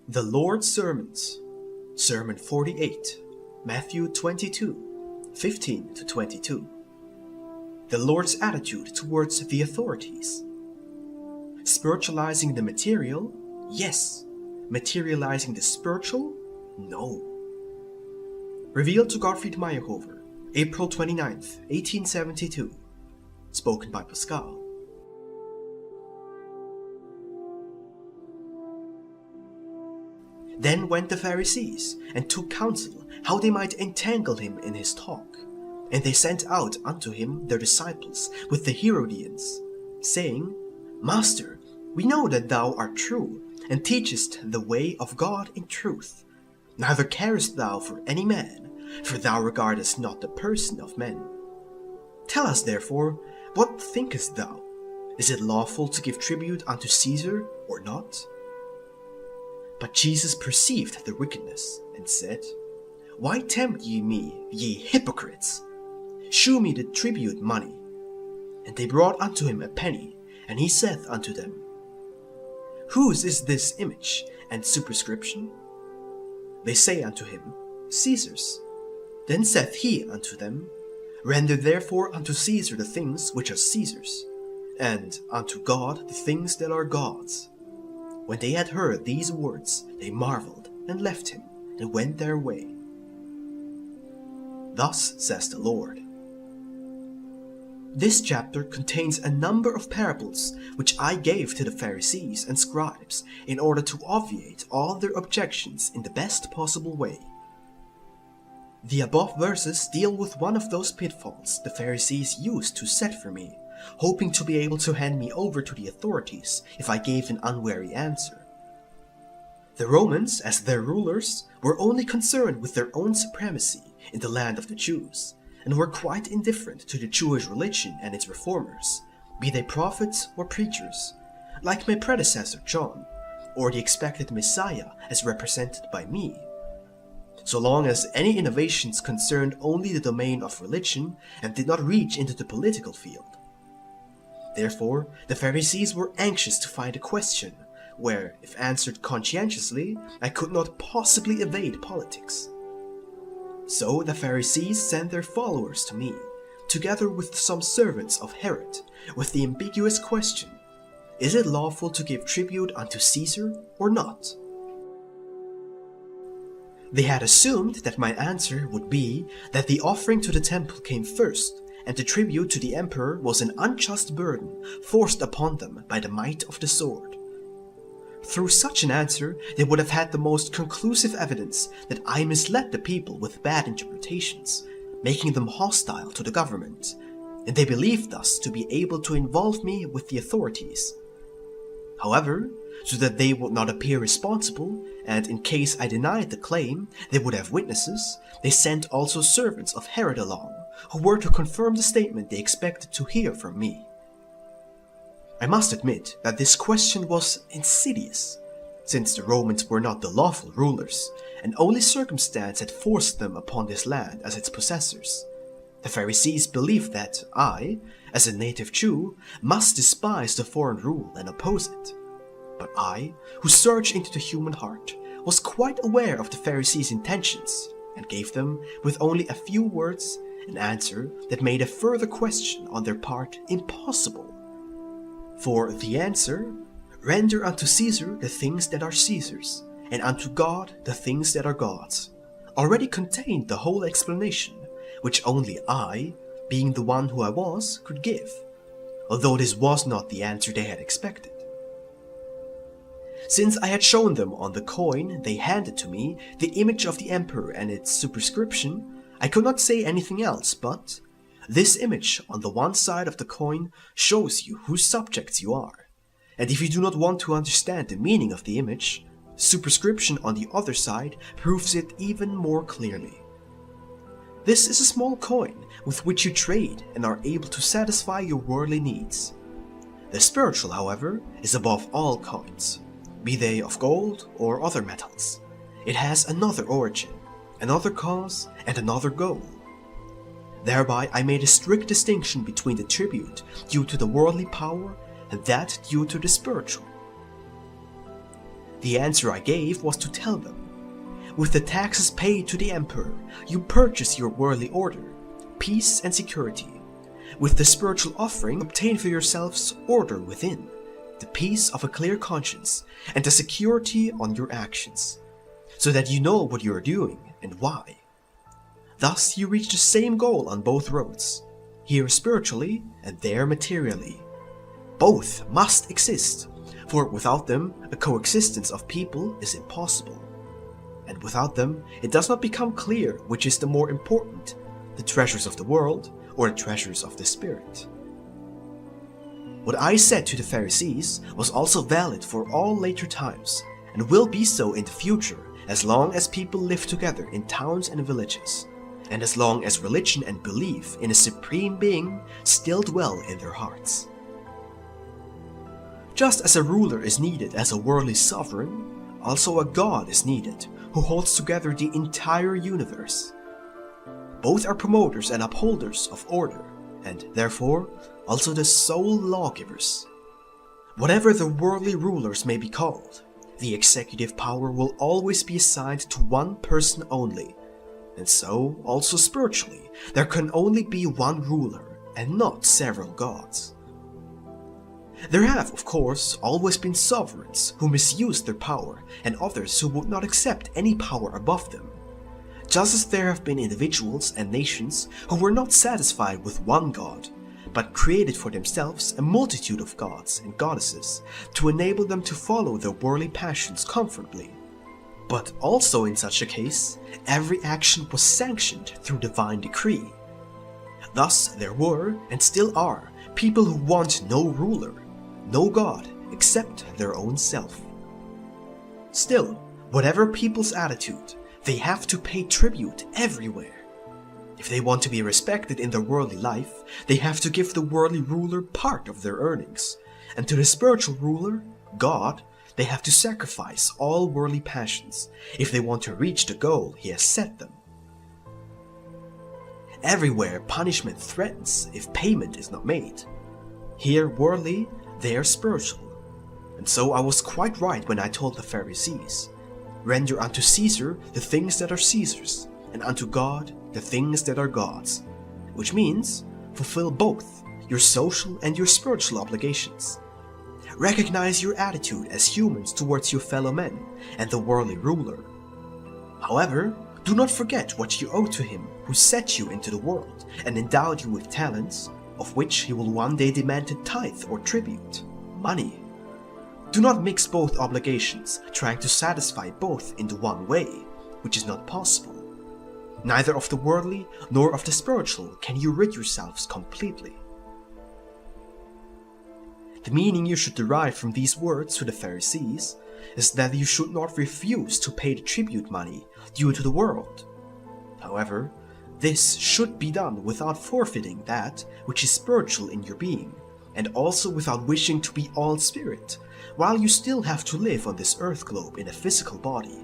The Lord's Sermons, Sermon 48, Matthew 22, 15 to 22. The Lord's attitude towards the authorities. Spiritualizing the material? Yes. Materializing the spiritual? No. Revealed to Gottfried Meyerhofer, April 29th, 1872. Spoken by Pascal. Then went the Pharisees, and took counsel how they might entangle him in his talk. And they sent out unto him their disciples with the Herodians, saying, Master, we know that thou art true, and teachest the way of God in truth. Neither carest thou for any man, for thou regardest not the person of men. Tell us therefore, what thinkest thou? Is it lawful to give tribute unto Caesar, or not? But Jesus perceived their wickedness, and said, Why tempt ye me, ye hypocrites? Shew me the tribute money. And they brought unto him a penny, and he saith unto them, Whose is this image and superscription? They say unto him, Caesar's. Then saith he unto them, Render therefore unto Caesar the things which are Caesar's, and unto God the things that are God's. When they had heard these words, they marveled, and left him, and went their way. Thus says the Lord. This chapter contains a number of parables which I gave to the Pharisees and scribes in order to obviate all their objections in the best possible way. The above verses deal with one of those pitfalls the Pharisees used to set for me, hoping to be able to hand me over to the authorities if I gave an unwary answer. The Romans, as their rulers, were only concerned with their own supremacy in the land of the Jews, and were quite indifferent to the Jewish religion and its reformers, be they prophets or preachers, like my predecessor John, or the expected Messiah as represented by me. So long as any innovations concerned only the domain of religion and did not reach into the political field. Therefore, the Pharisees were anxious to find a question where, if answered conscientiously, I could not possibly evade politics. So the Pharisees sent their followers to me, together with some servants of Herod, with the ambiguous question, Is it lawful to give tribute unto Caesar or not? They had assumed that my answer would be that the offering to the temple came first, and the tribute to the emperor was an unjust burden forced upon them by the might of the sword. Through such an answer, they would have had the most conclusive evidence that I misled the people with bad interpretations, making them hostile to the government, and they believed thus to be able to involve me with the authorities. However, so that they would not appear responsible, and in case I denied the claim, they would have witnesses, they sent also servants of Herod along, who were to confirm the statement they expected to hear from me. I must admit that this question was insidious, since the Romans were not the lawful rulers, and only circumstance had forced them upon this land as its possessors. The Pharisees believed that I, as a native Jew, must despise the foreign rule and oppose it. But I, who searched into the human heart, was quite aware of the Pharisees' intentions, and gave them, with only a few words, an answer that made a further question on their part impossible. For the answer, Render unto Caesar the things that are Caesar's, and unto God the things that are God's, already contained the whole explanation, which only I, being the one who I was, could give, although this was not the answer they had expected. Since I had shown them on the coin they handed to me the image of the emperor and its superscription, I could not say anything else but, This image on the one side of the coin shows you whose subjects you are, and if you do not want to understand the meaning of the image, superscription on the other side proves it even more clearly. This is a small coin with which you trade and are able to satisfy your worldly needs. The spiritual, however, is above all coins, be they of gold or other metals. It has another origin, another cause, and another goal. Thereby I made a strict distinction between the tribute due to the worldly power and that due to the spiritual. The answer I gave was to tell them, with the taxes paid to the emperor, you purchase your worldly order, peace and security. With the spiritual offering, obtain for yourselves order within, the peace of a clear conscience, and the security on your actions, so that you know what you are doing and why. Thus you reach the same goal on both roads, here spiritually and there materially. Both must exist, for without them a coexistence of people is impossible. And without them it does not become clear which is the more important, the treasures of the world or the treasures of the spirit. What I said to the Pharisees was also valid for all later times, and will be so in the future as long as people live together in towns and villages, and as long as religion and belief in a supreme being still dwell in their hearts. Just as a ruler is needed as a worldly sovereign, also a God is needed who holds together the entire universe. Both are promoters and upholders of order, and therefore also the sole lawgivers. Whatever the worldly rulers may be called, the executive power will always be assigned to one person only, and so also spiritually there can only be one ruler and not several gods. There have, of course, always been sovereigns who misused their power and others who would not accept any power above them, just as there have been individuals and nations who were not satisfied with one god, but created for themselves a multitude of gods and goddesses to enable them to follow their worldly passions comfortably. But also in such a case, every action was sanctioned through divine decree. Thus there were, and still are, people who want no ruler, no god, except their own self. Still, whatever people's attitude, they have to pay tribute everywhere. If they want to be respected in their worldly life, they have to give the worldly ruler part of their earnings, and to the spiritual ruler, God, they have to sacrifice all worldly passions if they want to reach the goal he has set them. Everywhere punishment threatens if payment is not made. Here worldly, there spiritual. And so I was quite right when I told the Pharisees, render unto Caesar the things that are Caesar's, and unto God the things that are God's, which means fulfill both your social and your spiritual obligations. Recognize your attitude as humans towards your fellow men and the worldly ruler. However, do not forget what you owe to him who set you into the world and endowed you with talents, of which he will one day demand a tithe or tribute, money. Do not mix both obligations, trying to satisfy both in the one way, which is not possible. Neither of the worldly nor of the spiritual can you rid yourselves completely. The meaning you should derive from these words to the Pharisees is that you should not refuse to pay the tribute money due to the world. However, this should be done without forfeiting that which is spiritual in your being, and also without wishing to be all spirit, while you still have to live on this earth globe in a physical body.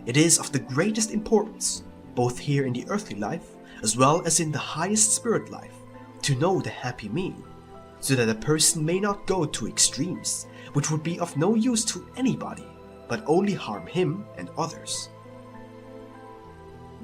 It is of the greatest importance, both here in the earthly life as well as in the highest spirit life, to know the happy mean, so that a person may not go to extremes, which would be of no use to anybody, but only harm him and others.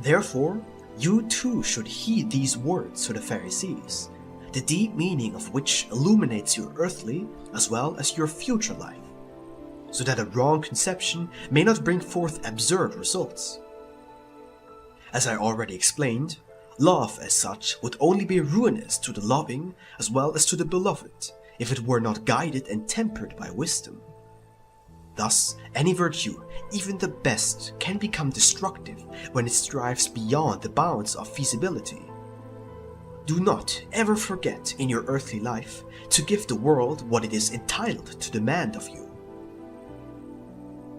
Therefore, you too should heed these words to the Pharisees, the deep meaning of which illuminates your earthly as well as your future life, so that a wrong conception may not bring forth absurd results. As I already explained, love as such would only be ruinous to the loving as well as to the beloved if it were not guided and tempered by wisdom. Thus, any virtue, even the best, can become destructive when it strives beyond the bounds of feasibility. Do not ever forget in your earthly life to give the world what it is entitled to demand of you.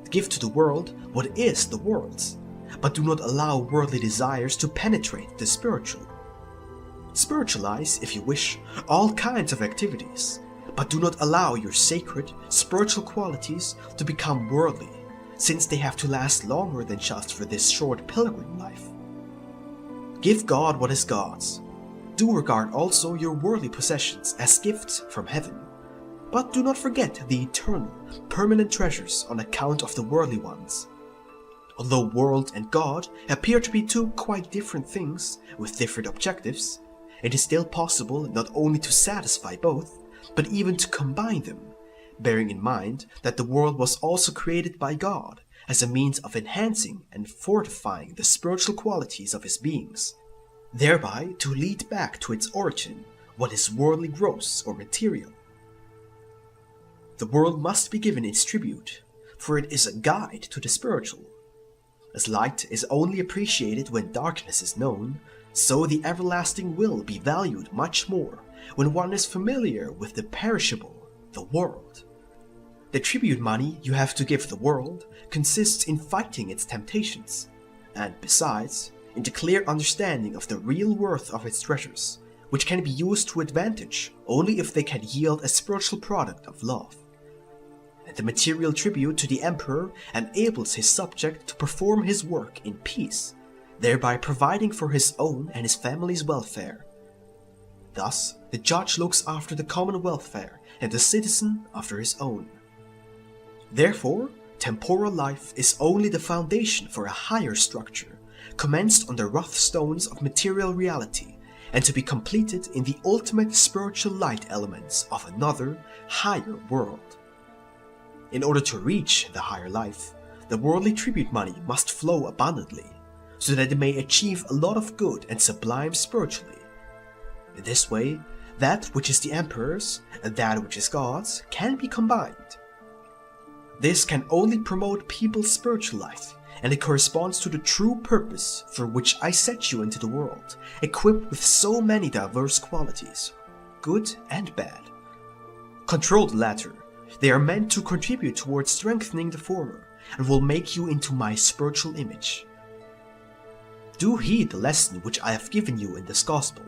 Give to the world what is the world's, but do not allow worldly desires to penetrate the spiritual. Spiritualize, if you wish, all kinds of activities, but do not allow your sacred, spiritual qualities to become worldly, since they have to last longer than just for this short pilgrim life. Give God what is God's. Do regard also your worldly possessions as gifts from heaven. But do not forget the eternal, permanent treasures on account of the worldly ones. Although world and God appear to be two quite different things with different objectives, it is still possible not only to satisfy both, but even to combine them, bearing in mind that the world was also created by God as a means of enhancing and fortifying the spiritual qualities of his beings, thereby to lead back to its origin what is worldly gross or material. The world must be given its tribute, for it is a guide to the spiritual. As light is only appreciated when darkness is known, so the everlasting will be valued much more when one is familiar with the perishable, the world. The tribute money you have to give the world consists in fighting its temptations, and besides, in the clear understanding of the real worth of its treasures, which can be used to advantage only if they can yield a spiritual product of love. And the material tribute to the emperor enables his subject to perform his work in peace, thereby providing for his own and his family's welfare. Thus, the judge looks after the common welfare and the citizen after his own. Therefore, temporal life is only the foundation for a higher structure, commenced on the rough stones of material reality, and to be completed in the ultimate spiritual light elements of another, higher world. In order to reach the higher life, the worldly tribute money must flow abundantly, so that it may achieve a lot of good and sublime spiritually. In this way, that which is the emperor's and that which is God's can be combined. This can only promote people's spiritual life, and it corresponds to the true purpose for which I set you into the world, equipped with so many diverse qualities, good and bad. Control the latter. They are meant to contribute towards strengthening the former, and will make you into my spiritual image. Do heed the lesson which I have given you in this gospel.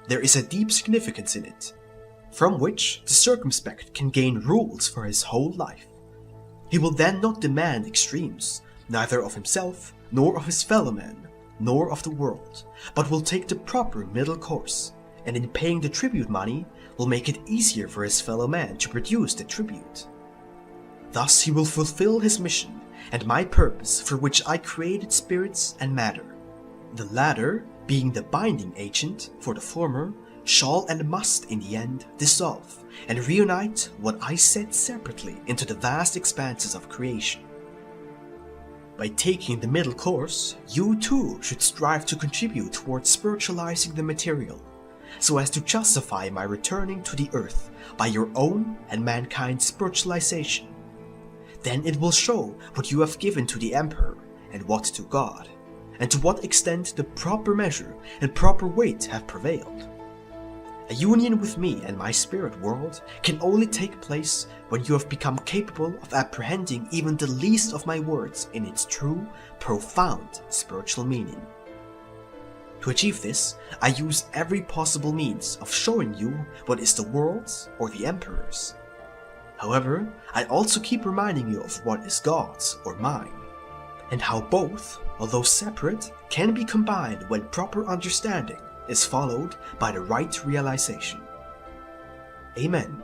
There is a deep significance in it, from which the circumspect can gain rules for his whole life. He will then not demand extremes, neither of himself, nor of his fellow men, nor of the world, but will take the proper middle course, and in paying the tribute money, will make it easier for his fellow man to produce the tribute. Thus he will fulfill his mission and my purpose for which I created spirits and matter. The latter, being the binding agent for the former, shall and must in the end dissolve and reunite what I set separately into the vast expanses of creation. By taking the middle course, you too should strive to contribute towards spiritualizing the material, so as to justify my returning to the earth by your own and mankind's spiritualization. Then it will show what you have given to the emperor and what to God, and to what extent the proper measure and proper weight have prevailed. A union with me and my spirit world can only take place when you have become capable of apprehending even the least of my words in its true, profound spiritual meaning. To achieve this, I use every possible means of showing you what is the world's or the emperor's. However, I also keep reminding you of what is God's or mine, and how both, although separate, can be combined when proper understanding is followed by the right realization. Amen.